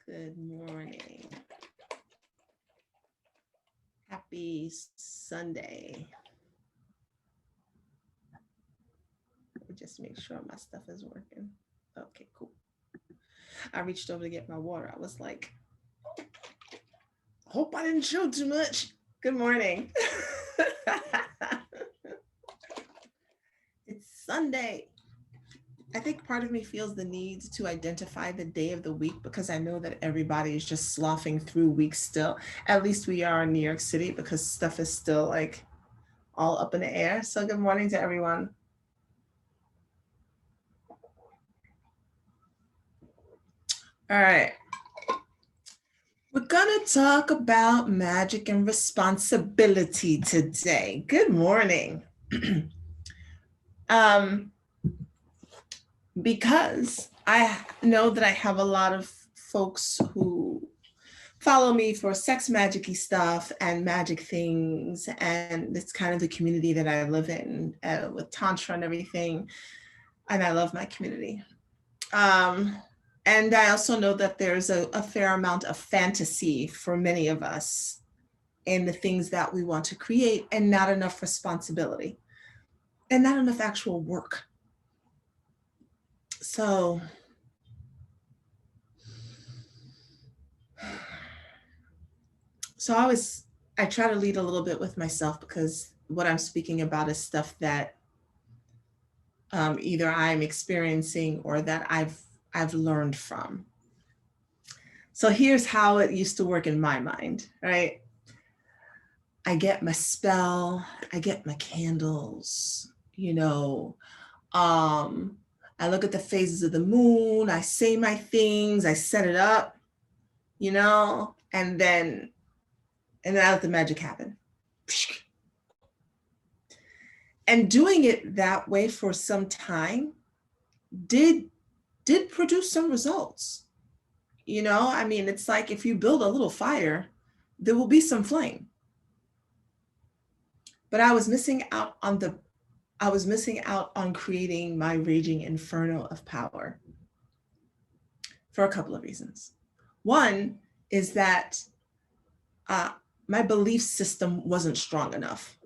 Good morning. Happy Sunday. Let me just make sure my stuff is working. Okay, cool. I reached over to get my water. I was like, hope I didn't show too much. Good morning. It's Sunday. I think part of me feels the need to identify the day of the week because I know that everybody is just sloughing through weeks still. At least we are in New York City because stuff is still like all up in the air. So good morning to everyone. All right. We're going to talk about magic and responsibility today. Good morning. Because I know that I have a lot of folks who follow me for sex magic-y stuff and magic things, and it's kind of the community that I live in with Tantra and everything, and I love my community. And I also know that there's a fair amount of fantasy for many of us in the things that we want to create, and not enough responsibility and not enough actual work. So I try to lead a little bit with myself because what I'm speaking about is stuff that either I'm experiencing or that I've learned from. So here's how it used to work in my mind, right? I get my spell, I get my candles, I look at the phases of the moon, I say my things, I set it up, and then I let the magic happen. And doing it that way for some time did produce some results. It's like if you build a little fire, there will be some flame. But I was missing out on creating my raging inferno of power for a couple of reasons. One is that my belief system wasn't strong enough.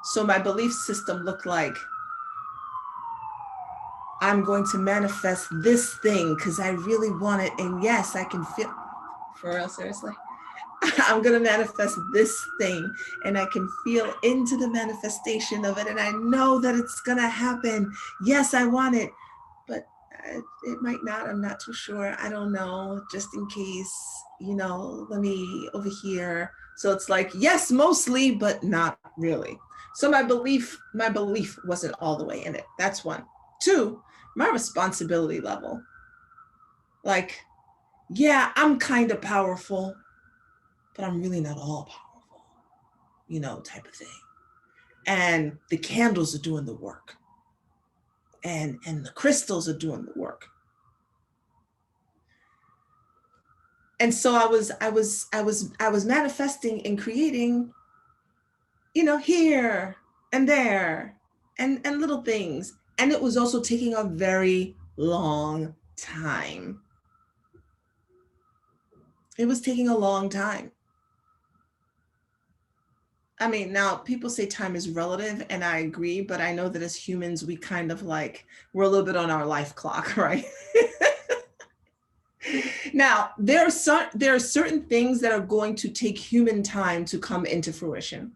So my belief system looked like, I'm going to manifest this thing because I really want it. And yes, I can feel, for real, seriously, I'm going to manifest this thing and I can feel into the manifestation of it. And I know that it's going to happen. Yes, I want it, but it might not. I'm not too sure. I don't know, just in case, let me over here. So it's like, yes, mostly, but not really. So my belief wasn't all the way in it. That's one. Two, my responsibility level. Like, yeah, I'm kind of powerful, but I'm really not all powerful, type of thing. And the candles are doing the work. And the crystals are doing the work. And so I was manifesting and creating, here and there and little things. And it was also taking a very long time. It was taking a long time. I mean, now people say time is relative, and I agree, but I know that as humans, we kind of we're a little bit on our life clock, right? Now, there are certain things that are going to take human time to come into fruition.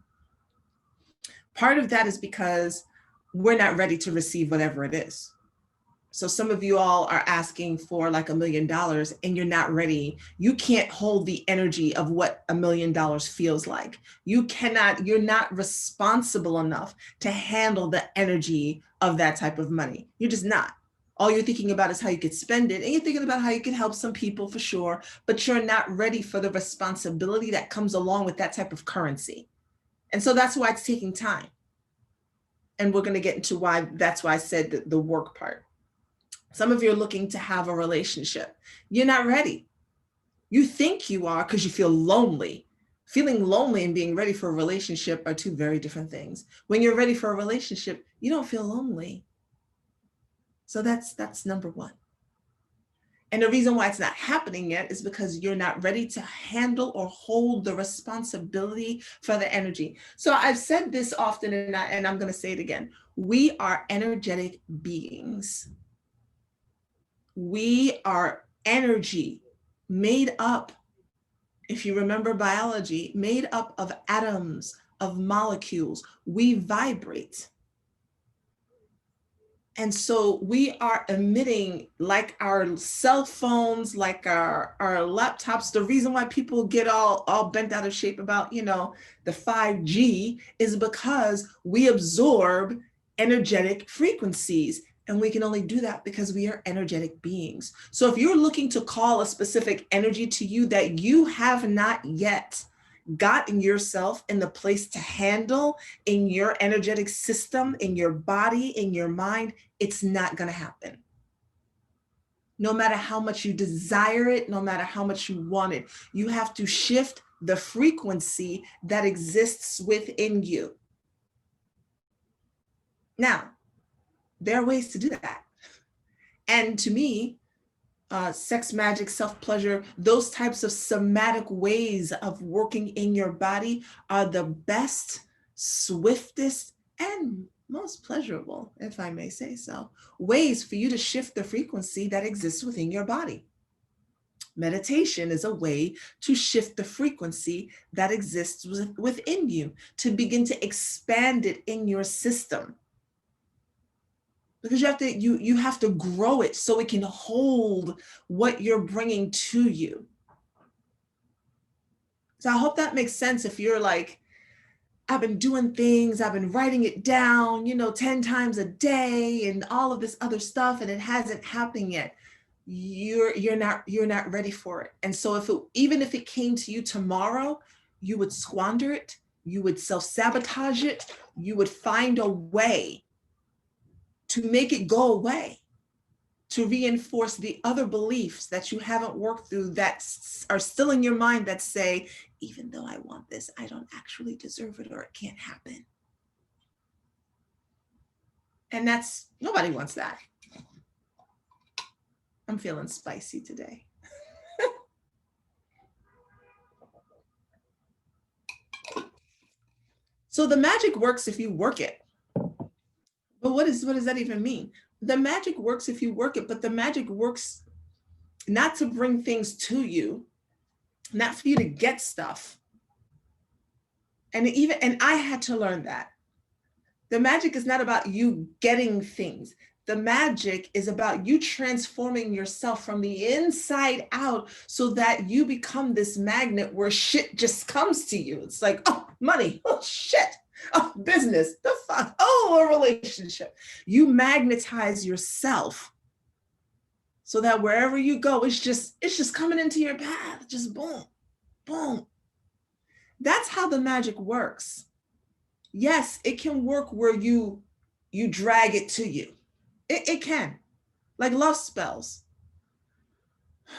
Part of that is because we're not ready to receive whatever it is. So some of you all are asking for like $1 million and you're not ready. You can't hold the energy of what $1 million feels like. You're not responsible enough to handle the energy of that type of money. You're just not. All you're thinking about is how you could spend it. And you're thinking about how you can help some people for sure, but you're not ready for the responsibility that comes along with that type of currency. And so that's why it's taking time. And we're going to get into that's why I said the work part. Some of you are looking to have a relationship. You're not ready. You think you are because you feel lonely. Feeling lonely and being ready for a relationship are two very different things. When you're ready for a relationship, you don't feel lonely. So that's number one. And the reason why it's not happening yet is because you're not ready to handle or hold the responsibility for the energy. So I've said this often, and I'm going to say it again. We are energetic beings. We are energy made up, if you remember biology, made up of atoms, of molecules. We vibrate. And so we are emitting, like our cell phones, like our laptops. The reason why people get all bent out of shape about, the 5G is because we absorb energetic frequencies. And we can only do that because we are energetic beings. So if you're looking to call a specific energy to you that you have not yet gotten yourself in the place to handle in your energetic system, in your body, in your mind, it's not going to happen. No matter how much you desire it, no matter how much you want it, you have to shift the frequency that exists within you. Now, there are ways to do that. And to me, sex, magic, self-pleasure, those types of somatic ways of working in your body are the best, swiftest, and most pleasurable, if I may say so, ways for you to shift the frequency that exists within your body. Meditation is a way to shift the frequency that exists within you, to begin to expand it in your system. Because you have to grow it so it can hold what you're bringing to you. So I hope that makes sense. If you're like, I've been doing things, I've been writing it down, 10 times a day and all of this other stuff, and it hasn't happened yet. You're not ready for it. And so even if it came to you tomorrow, you would squander it, you would self-sabotage it, you would find a way to make it go away, to reinforce the other beliefs that you haven't worked through that are still in your mind that say, even though I want this, I don't actually deserve it, or it can't happen. And nobody wants that. I'm feeling spicy today. So the magic works if you work it. But what does that even mean? The magic works if you work it, but the magic works not to bring things to you, not for you to get stuff. And I had to learn that. The magic is not about you getting things. The magic is about you transforming yourself from the inside out so that you become this magnet where shit just comes to you. It's like, oh, money, oh, shit. Oh, business, the fuck, oh, a relationship. You magnetize yourself so that wherever you go, it's just coming into your path, just boom, boom. That's how the magic works. Yes, it can work where you drag it to you. It can, like love spells.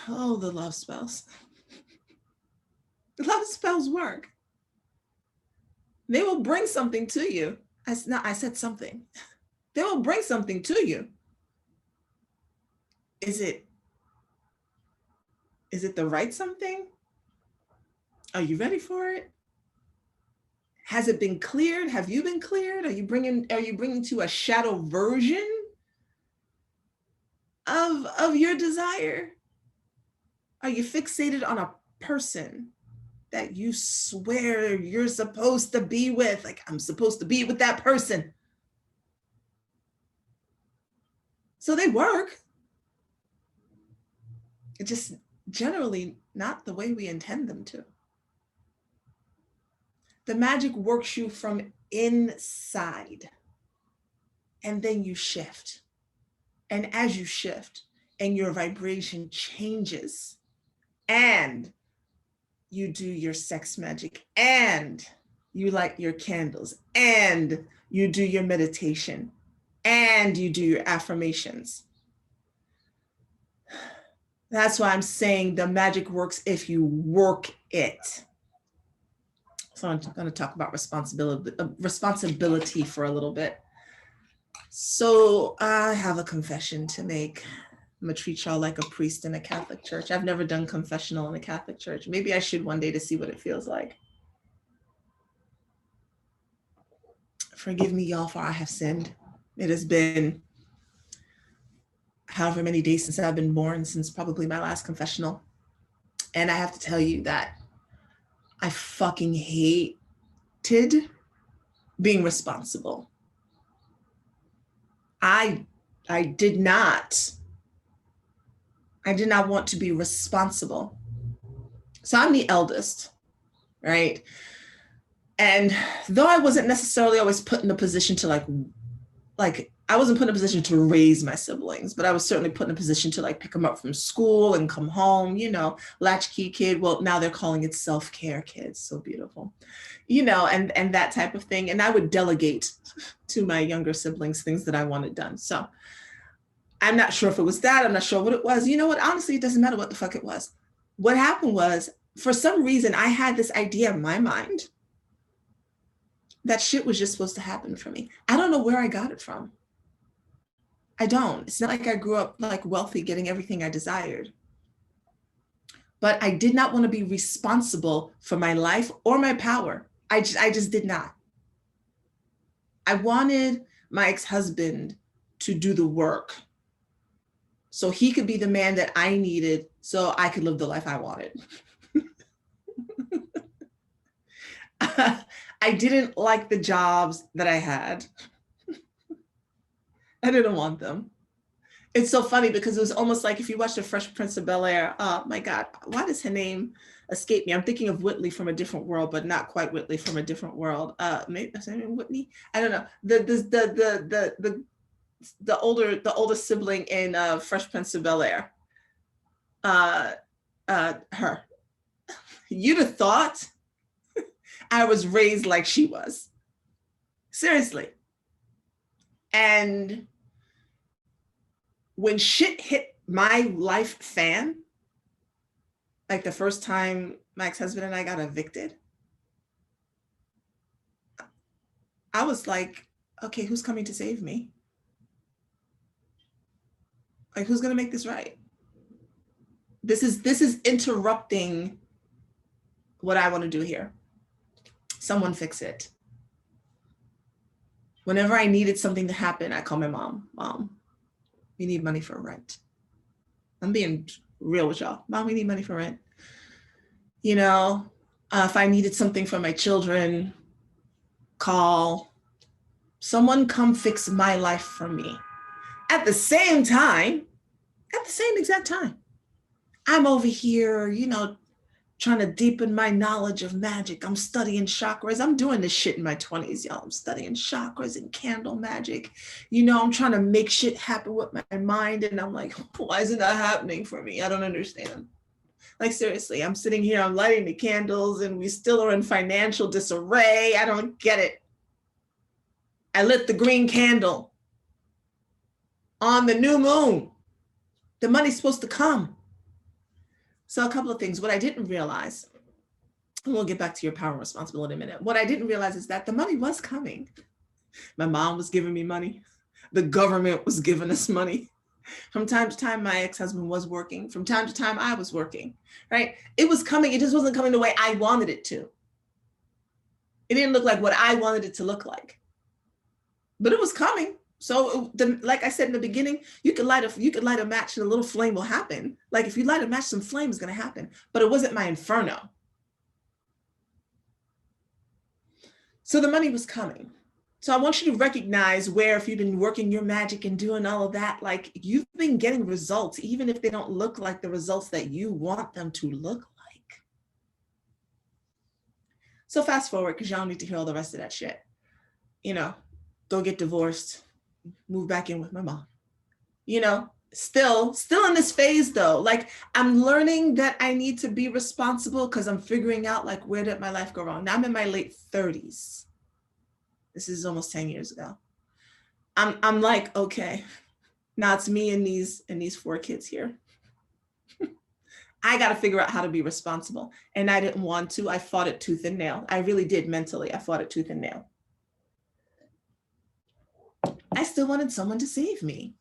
Oh, the love spells. The love spells work. They will bring something to you. I said something. They will bring something to you. Is it the right something? Are you ready for it? Has it been cleared? Have you been cleared? Are you bringing to a shadow version of your desire? Are you fixated on a person that you swear you're supposed to be with? Like, I'm supposed to be with that person. So they work. It's just generally not the way we intend them to. The magic works you from inside, and then you shift. And as you shift and your vibration changes, and you do your sex magic, and you light your candles, and you do your meditation, and you do your affirmations. That's why I'm saying the magic works if you work it. So I'm going to talk about responsibility for a little bit. So I have a confession to make. I'm gonna treat y'all like a priest in a Catholic church. I've never done confessional in a Catholic church. Maybe I should one day to see what it feels like. Forgive me, y'all, for I have sinned. It has been however many days since I've been born, since probably my last confessional. And I have to tell you that I fucking hated being responsible. I did not want to be responsible. So I'm the eldest, right? And though I wasn't necessarily always put in a position to like I wasn't put in a position to raise my siblings, but I was certainly put in a position to like pick them up from school and come home, you know, latchkey kid. Well, now they're calling it self-care kids. So beautiful, you know, and that type of thing. And I would delegate to my younger siblings things that I wanted done. So I'm not sure if it was that. I'm not sure what it was. You know what? Honestly, it doesn't matter what the fuck it was. What happened was, for some reason, I had this idea in my mind that shit was just supposed to happen for me. I don't know where I got it from. I don't. It's not like I grew up like wealthy, getting everything I desired. But I did not want to be responsible for my life or my power. I just did not. I wanted my ex-husband to do the work so he could be the man that I needed so I could live the life I wanted. I didn't like the jobs that I had. I didn't want them. It's so funny because it was almost like if you watch The Fresh Prince of Bel-Air, oh my God, why does her name escape me? I'm thinking of Whitley from a different world, but not quite Whitley from a different world. Maybe that's her name, Whitney. I don't know. The older sibling in Fresh Prince of Bel-Air. Her. You'd have thought I was raised like she was. Seriously. And when shit hit my life fan, like the first time my ex-husband and I got evicted, I was like, okay, who's coming to save me? Like, who's gonna make this right? This is interrupting what I want to do here. Someone fix it. Whenever I needed something to happen, I call my mom. Mom, we need money for rent. I'm being real with y'all. Mom, we need money for rent. You know, if I needed something for my children, call. Someone come fix my life for me. At the same exact time, I'm over here, you know, trying to deepen my knowledge of magic. I'm studying chakras. I'm doing this shit in my 20s, y'all. I'm studying chakras and candle magic. You know, I'm trying to make shit happen with my mind. And I'm like, why isn't that happening for me? I don't understand. Like, seriously, I'm sitting here, I'm lighting the candles and we still are in financial disarray. I don't get it. I lit the green candle on the new moon. The money's supposed to come. So a couple of things. What I didn't realize, and we'll get back to your power and responsibility in a minute. What I didn't realize is that the money was coming. My mom was giving me money. The government was giving us money. From time to time, my ex-husband was working. From time to time, I was working, right? It was coming. It just wasn't coming the way I wanted it to. It didn't look like what I wanted it to look like, but it was coming. So like I said in the beginning, you could light a match and a little flame will happen. Like if you light a match, some flame is going to happen, but it wasn't my inferno. So the money was coming. So I want you to recognize where, if you've been working your magic and doing all of that, like you've been getting results, even if they don't look like the results that you want them to look like. So fast forward, because y'all need to hear all the rest of that shit. You know, go get divorced, move back in with my mom. You know, still in this phase though. Like I'm learning that I need to be responsible because I'm figuring out like, where did my life go wrong? Now I'm in my late 30s. This is almost 10 years ago. I'm like, okay, now it's me and these 4 kids here. I got to figure out how to be responsible. And I didn't want to. I fought it tooth and nail. I really did mentally. I fought it tooth and nail. I still wanted someone to save me.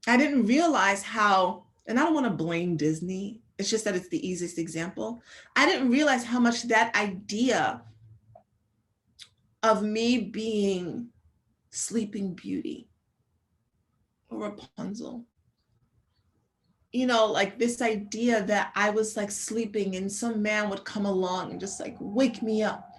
I didn't realize how, and I don't want to blame Disney, it's just that it's the easiest example. I didn't realize how much that idea of me being Sleeping Beauty or Rapunzel, like this idea that I was like sleeping and some man would come along and just like wake me up.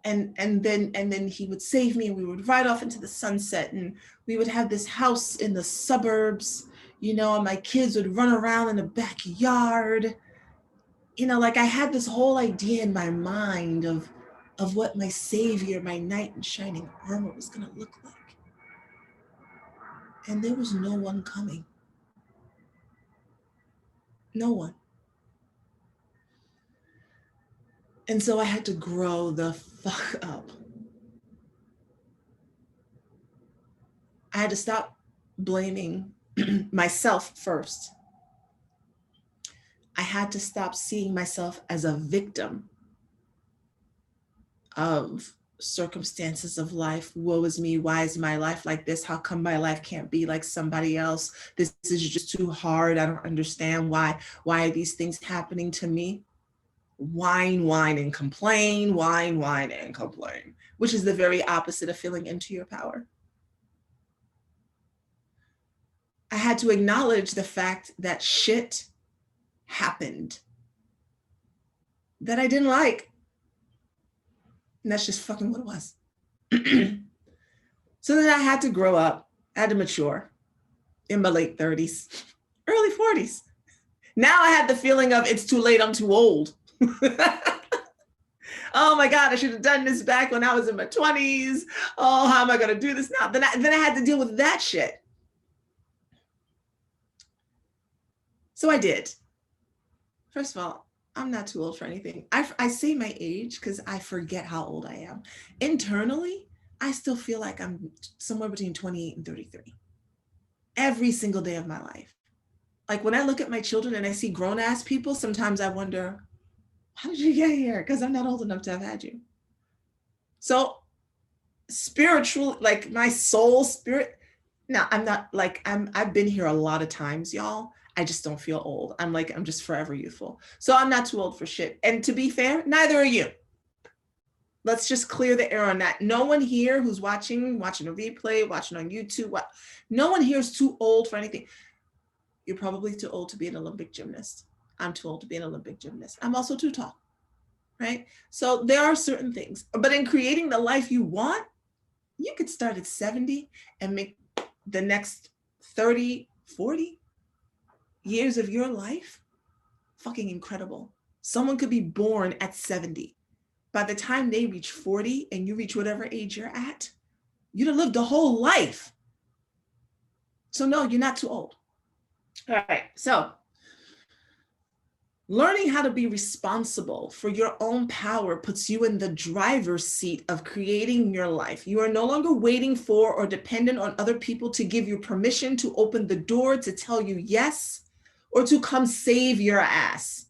And then he would save me and we would ride off into the sunset and we would have this house in the suburbs, and my kids would run around in the backyard. Like I had this whole idea in my mind of what my savior, my knight in shining armor was going to look like. And there was no one coming. No one. And so I had to grow the fuck up. I had to stop blaming myself first. I had to stop seeing myself as a victim of circumstances of life. Woe is me. Why is my life like this? How come my life can't be like somebody else? This is just too hard. I don't understand why are these things happening to me? Whine and complain, whine and complain, which is the very opposite of feeling into your power. I had to acknowledge the fact that shit happened that I didn't like. And that's just fucking what it was. So then I had to grow up, I had to mature in my late 30s, early 40s. Now I had the feeling of it's too late, I'm too old. Oh my God, I should have done this back when I was in my 20s. Oh, how am I going to do this now? Then I had to deal with that shit. So I did. First of all, I'm not too old for anything. I say my age because I forget how old I am. Internally, I still feel like I'm somewhere between 28 and 33. Every single day of my life. Like when I look at my children and I see grown ass people, sometimes I wonder, how did you get here? Because I'm not old enough to have had you. So spiritual, like my soul spirit. No, I'm not like, I've been here a lot of times, y'all. I just don't feel old. I'm just forever youthful. So I'm not too old for shit. And to be fair, neither are you. Let's just clear the air on that. No one here who's watching a replay, watching on YouTube, no one here is too old for anything. You're probably too old to be an Olympic gymnast. I'm too old to be an Olympic gymnast. I'm also too tall, right? So there are certain things, but in creating the life you want, you could start at 70 and make the next 30, 40 years of your life fucking incredible. Someone could be born at 70. By the time they reach 40 and you reach whatever age you're at, you'd have lived a whole life. So no, you're not too old. All right, so learning how to be responsible for your own power puts you in the driver's seat of creating your life. You are no longer waiting for or dependent on other people to give you permission to open the door, to tell you yes, or to come save your ass.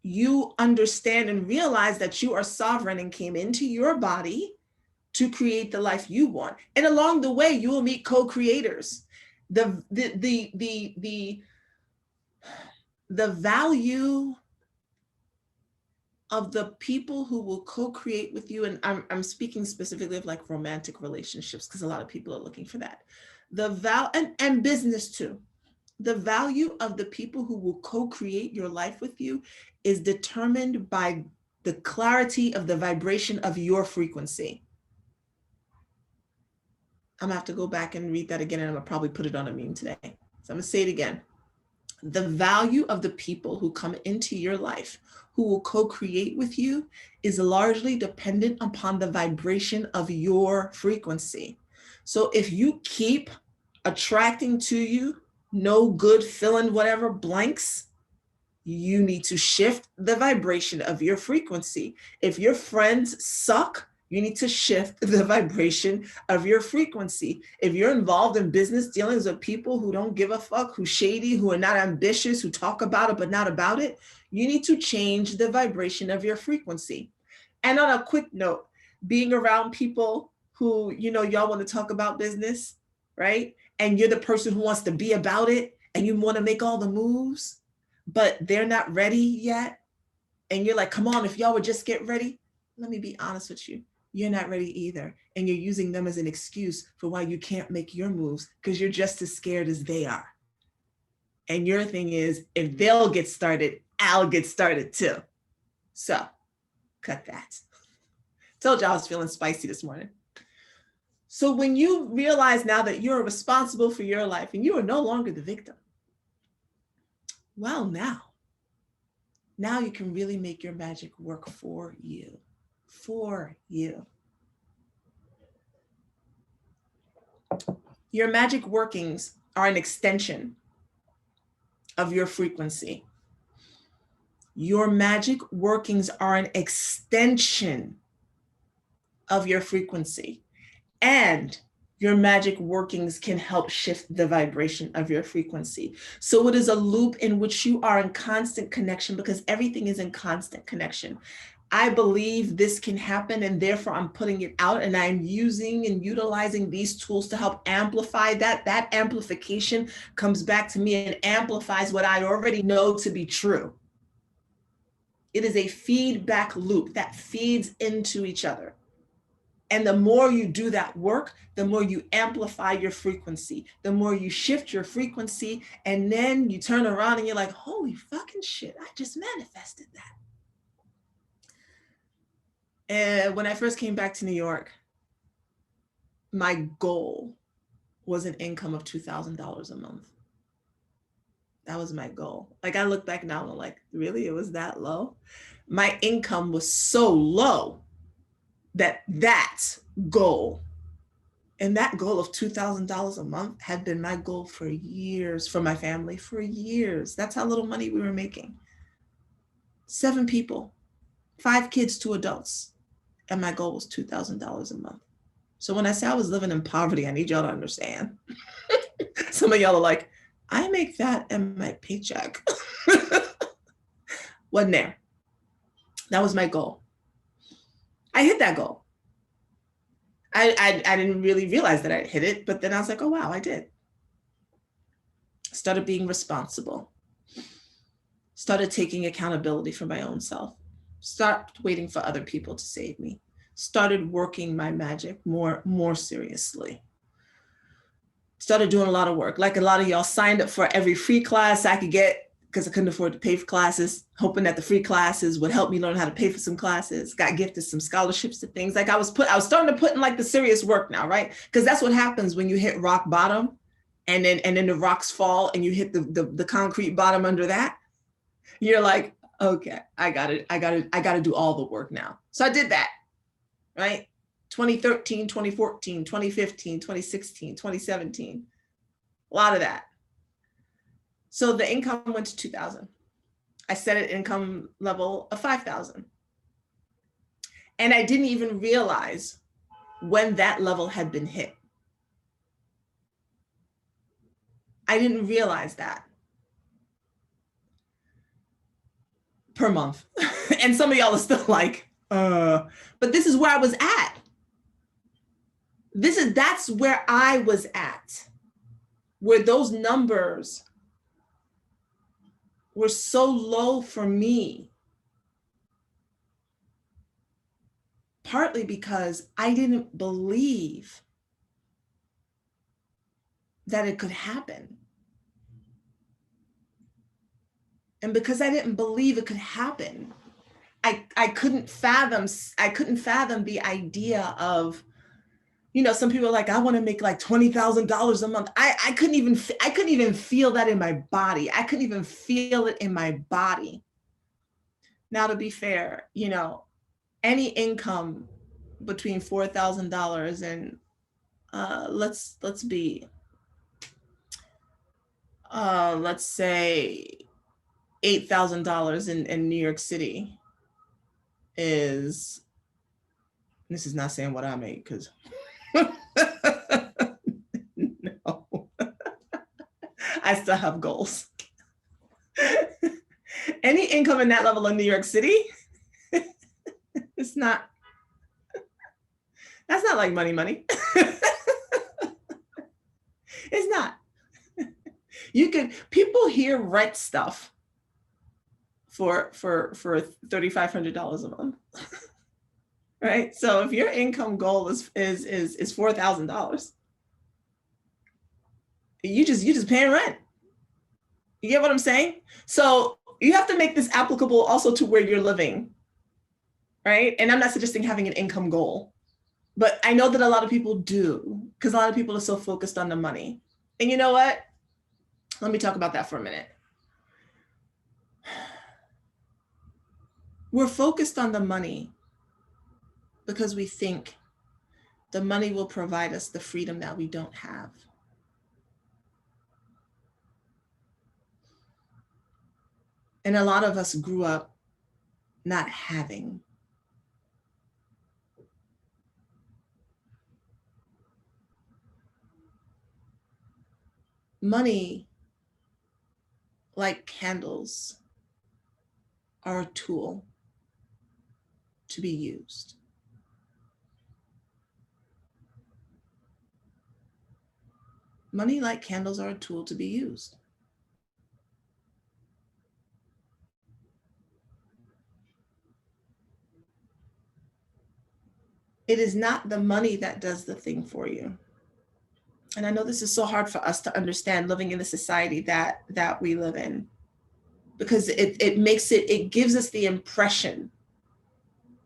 You understand and realize that you are sovereign and came into your body to create the life you want. And along the way, you will meet co-creators. The value of the people who will co-create with you, and I'm speaking specifically of like romantic relationships because a lot of people are looking for that. And business too. The value of the people who will co-create your life with you is determined by the clarity of the vibration of your frequency. I'm gonna have to go back and read that again, and I'm gonna probably put it on a meme today. So I'm gonna say it again. The value of the people who come into your life, who will co-create with you, is largely dependent upon the vibration of your frequency. So if you keep attracting to you no good, fill in whatever blanks, you need to shift the vibration of your frequency. If your friends suck, you need to shift the vibration of your frequency. If you're involved in business dealings with people who don't give a fuck, who's shady, who are not ambitious, who talk about it but not about it, you need to change the vibration of your frequency. And on a quick note, being around people who, y'all want to talk about business, right? And you're the person who wants to be about it and you want to make all the moves, but they're not ready yet. And you're like, come on, if y'all would just get ready. Let me be honest with you. You're not ready either. And you're using them as an excuse for why you can't make your moves because you're just as scared as they are. And your thing is, if they'll get started, I'll get started too. So cut that. Told you I was feeling spicy this morning. So when you realize now that you're responsible for your life and you are no longer the victim, well, now you can really make your magic work for you. For you. Your magic workings are an extension of your frequency. Your magic workings are an extension of your frequency. And your magic workings can help shift the vibration of your frequency. So it is a loop in which you are in constant connection because everything is in constant connection. I believe this can happen and therefore I'm putting it out and I'm using and utilizing these tools to help amplify that. That amplification comes back to me and amplifies what I already know to be true. It is a feedback loop that feeds into each other. And the more you do that work, the more you amplify your frequency, the more you shift your frequency, and then you turn around and you're like, holy fucking shit, I just manifested that. And when I first came back to New York, my goal was an income of $2,000 a month. That was my goal. Like I look back now and I'm like, really, it was that low? My income was so low that goal, and that goal of $2,000 a month had been my goal for years, for my family, for years. That's how little money we were making. 7 people, 5 kids, 2 adults. And my goal was $2,000 a month. So when I say I was living in poverty, I need y'all to understand. Some of y'all are like, I make that in my paycheck. Wasn't there. That was my goal. I hit that goal. I didn't really realize that I hit it, but then I was like, oh, wow, I did. Started being responsible. Started taking accountability for my own self. Stopped waiting for other people to save me. Started working my magic more seriously. Started doing a lot of work. Like a lot of y'all signed up for every free class I could get because I couldn't afford to pay for classes, hoping that the free classes would help me learn how to pay for some classes. Got gifted some scholarships to things. Like I was starting to put in like the serious work now, right? Because that's what happens when you hit rock bottom and then the rocks fall and you hit the concrete bottom under that. You're like, okay, I gotta do all the work now. So I did that, right? 2013, 2014, 2015, 2016, 2017, a lot of that. So the income went to 2,000. I set an income level of 5,000. And I didn't even realize when that level had been hit. I didn't realize that. Per month. And some of y'all are still like, but this is where I was at. That's where I was at, where those numbers were so low for me. Partly because I didn't believe that it could happen. And because I didn't believe it could happen, I couldn't fathom the idea of, you know, some people are like, I want to make like $20,000 a month. I couldn't even feel that in my body. I couldn't even feel it in my body. Now, to be fair, you know, any income between $4,000 and let's say $8,000 in New York City is, this is not saying what I make because no, I still have goals. Any income in that level in New York City, that's not like money. It's not. People here rent stuff for $3,500 a month. Right? So if your income goal is $4,000, you just paying rent. You get what I'm saying? So you have to make this applicable also to where you're living, right? And I'm not suggesting having an income goal, but I know that a lot of people do, because a lot of people are so focused on the money. And you know what? Let me talk about that for a minute. We're focused on the money because we think the money will provide us the freedom that we don't have. And a lot of us grew up not having. Money, like candles, are a tool to be used. Money, like candles, are a tool to be used. It is not the money that does the thing for you. And I know this is so hard for us to understand living in the society that we live in, because it gives us the impression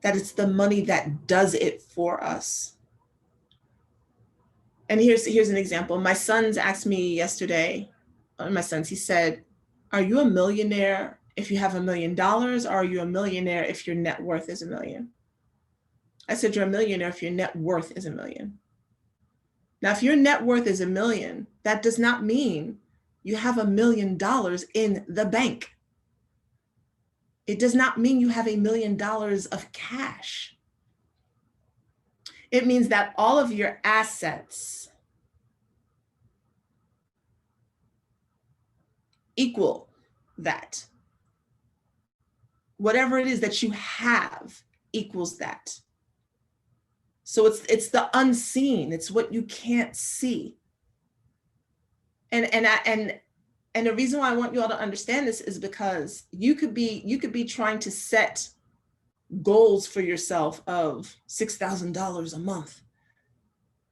that it's the money that does it for us. And here's an example. My sons asked me yesterday, he said, are you a millionaire if you have $1 million, or are you a millionaire if your net worth is $1 million? I said, you're a millionaire if your net worth is $1 million. Now, if your net worth is $1 million, that does not mean you have $1 million in the bank. It does not mean you have $1 million of cash. It means that all of your assets equal that. Whatever it is that you have equals that. So it's the unseen. It's what you can't see. And the reason why I want you all to understand this is because you could be trying to set goals for yourself of $6,000 a month,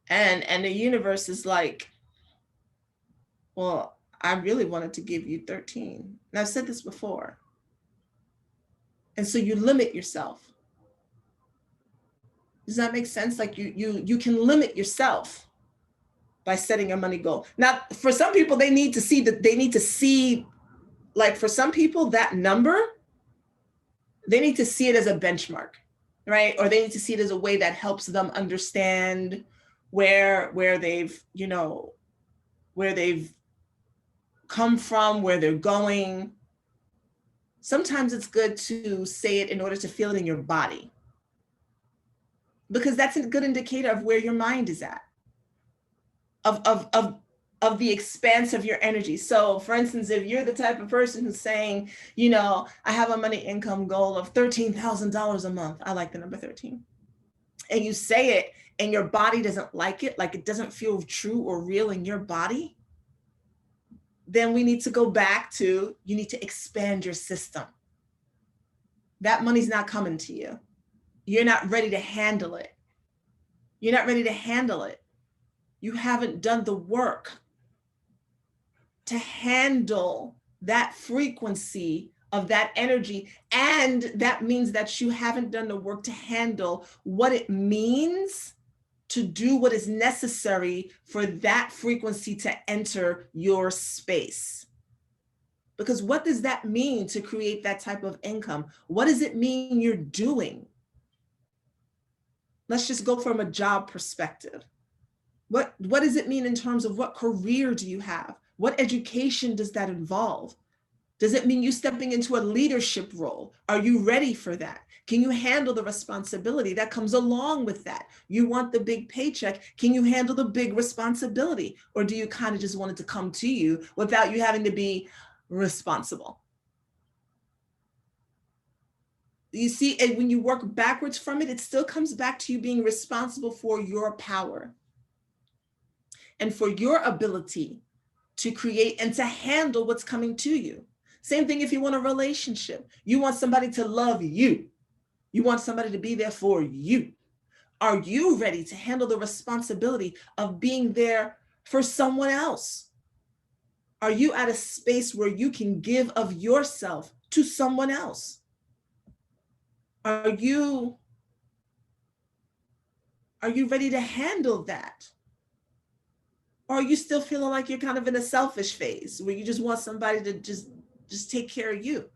and the universe is like, well, I really wanted to give you 13. And I've said this before. And so you limit yourself. Does that make sense? Like you can limit yourself by setting a money goal. Now, for some people, they need to see, like for some people, that number, they need to see it as a benchmark, right? Or they need to see it as a way that helps them understand where they've come from, where they're going. Sometimes it's good to say it in order to feel it in your body, because that's a good indicator of where your mind is at, of the expanse of your energy. So for instance, if you're the type of person who's saying, I have a money income goal of $13,000 a month. I like the number 13. And you say it and your body doesn't like it, like it doesn't feel true or real in your body, then we need to go back to, you need to expand your system. That money's not coming to you. You're not ready to handle it. You're not ready to handle it. You haven't done the work to handle that frequency of that energy. And that means that you haven't done the work to handle what it means to do what is necessary for that frequency to enter your space. Because what does that mean to create that type of income? What does it mean you're doing? Let's just go from a job perspective. What does it mean in terms of what career do you have? What education does that involve? Does it mean you stepping into a leadership role? Are you ready for that? Can you handle the responsibility that comes along with that? You want the big paycheck. Can you handle the big responsibility? Or do you kind of just want it to come to you without you having to be responsible? You see, and when you work backwards from it, it still comes back to you being responsible for your power. and for your ability to create and to handle what's coming to you. Same thing if you want a relationship. You want somebody to love you. You want somebody to be there for you. Are you ready to handle the responsibility of being there for someone else? Are you at a space where you can give of yourself to someone else? Are you ready to handle that? Or are you still feeling like you're kind of in a selfish phase where you just want somebody to just take care of you?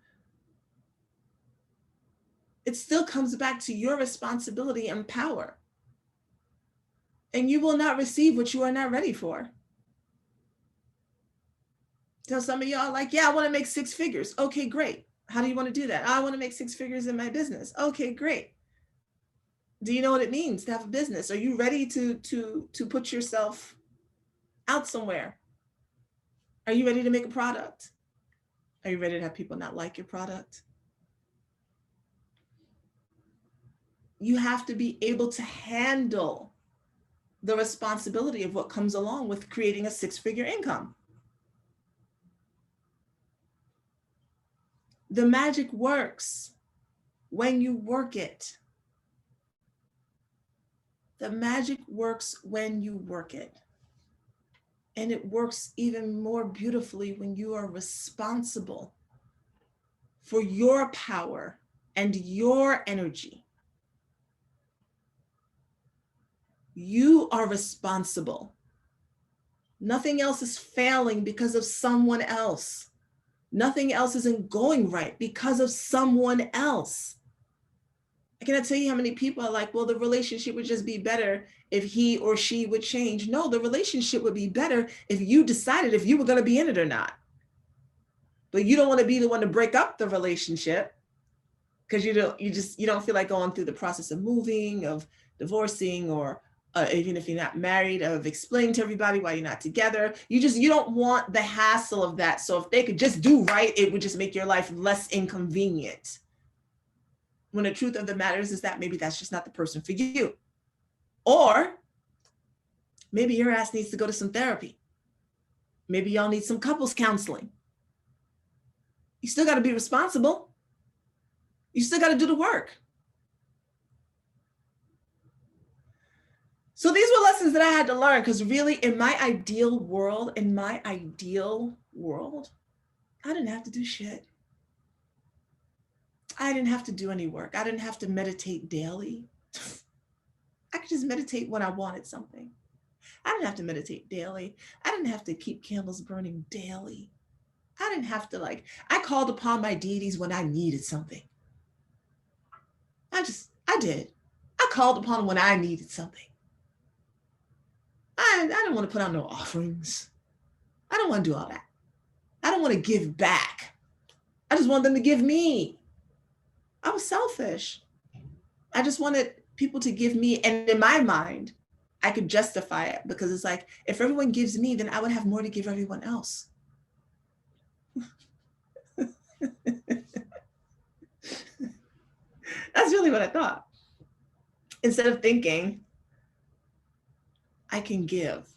It still comes back to your responsibility and power. And you will not receive what you are not ready for. So some of y'all are like, yeah, I want to make 6 figures. Okay, great. How do you want to do that? I want to make 6 figures in my business. Okay, great. Do you know what it means to have a business? Are you ready to put yourself out somewhere? Are you ready to make a product? Are you ready to have people not like your product? You have to be able to handle the responsibility of what comes along with creating a 6-figure income. The magic works when you work it. The magic works when you work it. And it works even more beautifully when you are responsible for your power and your energy. You are responsible. Nothing else is failing because of someone else. Nothing else isn't going right because of someone else. I cannot tell you how many people are like, well, the relationship would just be better if he or she would change. No, the relationship would be better if you decided if you were going to be in it or not. But you don't want to be the one to break up the relationship because you don't feel like going through the process of moving, of divorcing, or even if you're not married, of explaining to everybody why you're not together. You don't want the hassle of that. So if they could just do right, it would just make your life less inconvenient. When the truth of the matter is that maybe that's just not the person for you. Or maybe your ass needs to go to some therapy. Maybe y'all need some couples counseling. You still got to be responsible. You still got to do the work. So these were lessons that I had to learn, because really in my ideal world, I didn't have to do shit. I didn't have to do any work. I didn't have to meditate daily. I could just meditate when I wanted something. I didn't have to meditate daily. I didn't have to keep candles burning daily. I didn't have to I called upon my deities when I needed something. I did. I called upon them when I needed something. I didn't want to put out no offerings. I don't want to do all that. I don't want to give back. I just want them to give me. I was selfish. I just wanted people to give me. And in my mind, I could justify it because it's like, if everyone gives me, then I would have more to give everyone else. That's really what I thought. Instead of thinking, I can give.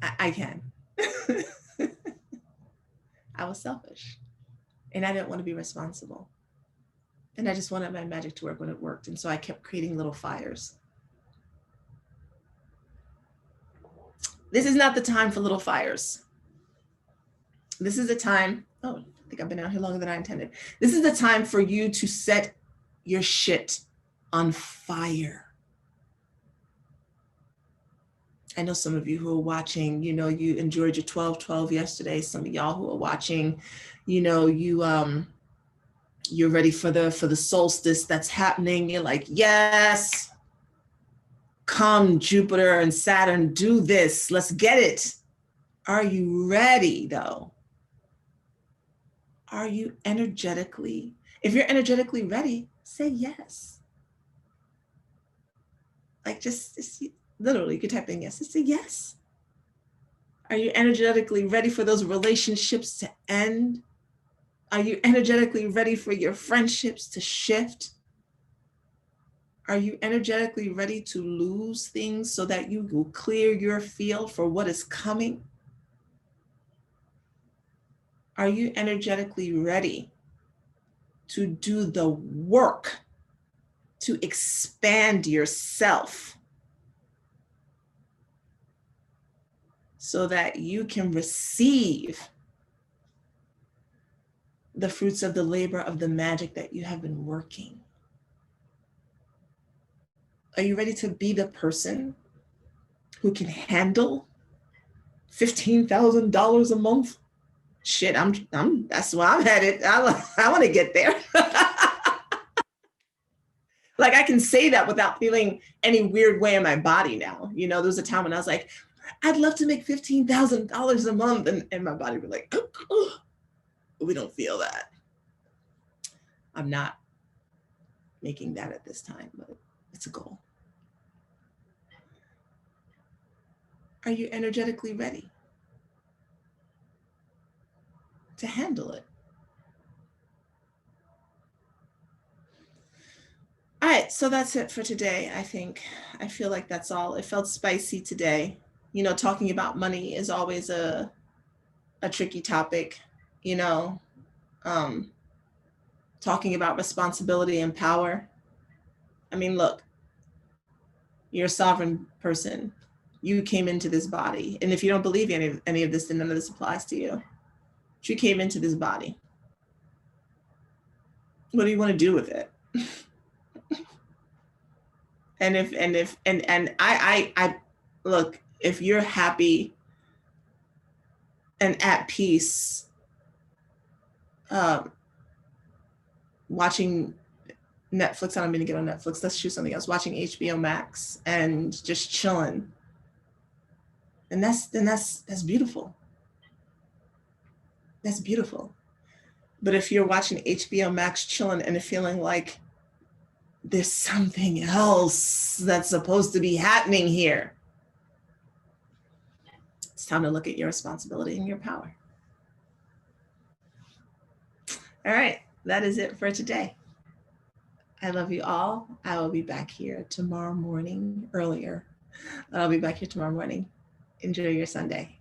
I can. I was selfish. And I didn't want to be responsible. And I just wanted my magic to work when it worked. And so I kept creating little fires. This is not the time for little fires. This is the time, I think I've been out here longer than I intended. This is the time for you to set your shit on fire. I know some of you who are watching, you enjoyed your 12/12 yesterday. Some of y'all who are watching, you're ready for the solstice that's happening. You're like, yes, come Jupiter and Saturn, do this. Let's get it. Are you ready though? Are you energetically? If you're energetically ready, say yes. Just literally, you could type in yes. Just say yes. Are you energetically ready for those relationships to end? Are you energetically ready for your friendships to shift? Are you energetically ready to lose things so that you will clear your field for what is coming? Are you energetically ready to do the work to expand yourself so that you can receive the fruits of the labor of the magic that you have been working? Are you ready to be the person who can handle $15,000 a month? Shit, that's where I'm headed. I want to get there. Like, I can say that without feeling any weird way in my body now. You know, there was a time when I was like, I'd love to make $15,000 a month. And my body would be like, oh, we don't feel that. I'm not making that at this time, but it's a goal. Are you energetically ready to handle it? All right, so that's it for today. I feel like that's all. It felt spicy today. You know, talking about money is always a tricky topic, you know, talking about responsibility and power. I mean, look, you're a sovereign person. You came into this body. And if you don't believe any of this, then none of this applies to you. But you came into this body. What do you want to do with it? And I look, if you're happy and at peace, watching Netflix, I don't mean to get on Netflix, let's choose something else, watching HBO Max and just chilling, and that's beautiful. That's beautiful. But if you're watching HBO Max chilling and feeling like there's something else that's supposed to be happening here, it's time to look at your responsibility and your power. All right, that is it for today. I love you all. I will be back here tomorrow morning, earlier. I'll be back here tomorrow morning. Enjoy your Sunday.